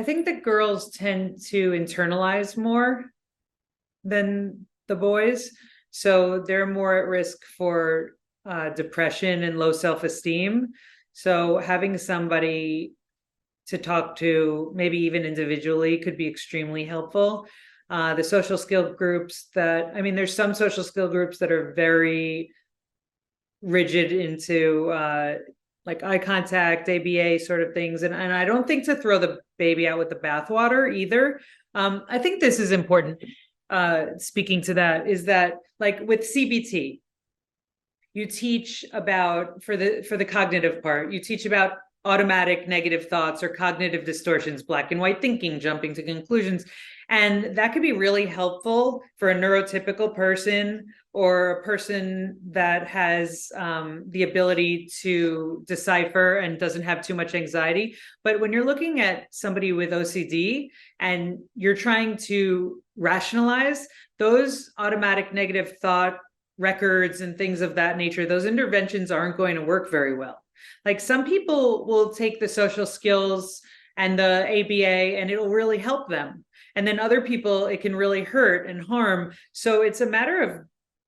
I think that girls tend to internalize more than the boys. So they're more at risk for depression and low self-esteem. So having somebody to talk to, maybe even individually, could be extremely helpful. The social skill groups there's some social skill groups that are very rigid into like eye contact, ABA sort of things. And I don't think to throw the baby out with the bathwater either. I think this is important. Speaking to that, is that like with CBT, you teach about for the cognitive part, you teach about automatic negative thoughts or cognitive distortions, black and white thinking, jumping to conclusions. And that could be really helpful for a neurotypical person or a person that has the ability to decipher and doesn't have too much anxiety. But when you're looking at somebody with OCD and you're trying to rationalize those automatic negative thought records and things of that nature, those interventions aren't going to work very well. Like some people will take the social skills and the ABA and it'll really help them. And then other people, it can really hurt and harm. So it's a matter of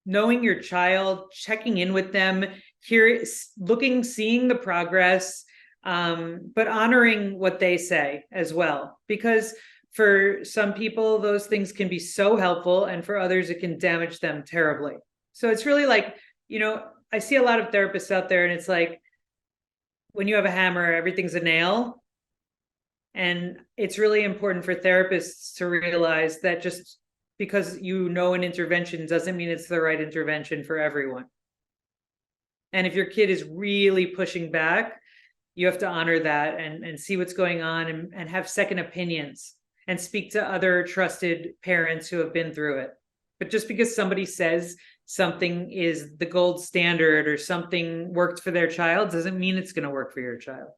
knowing your child, checking in with them, seeing the progress, but honoring what they say as well. Because for some people, those things can be so helpful, and for others, it can damage them terribly. So it's really like, I see a lot of therapists out there, and it's like, when you have a hammer, everything's a nail. And it's really important for therapists to realize that just because an intervention doesn't mean it's the right intervention for everyone. And if your kid is really pushing back, you have to honor that and see what's going on and have second opinions and speak to other trusted parents who have been through it. But just because somebody says something is the gold standard or something worked for their child doesn't mean it's going to work for your child.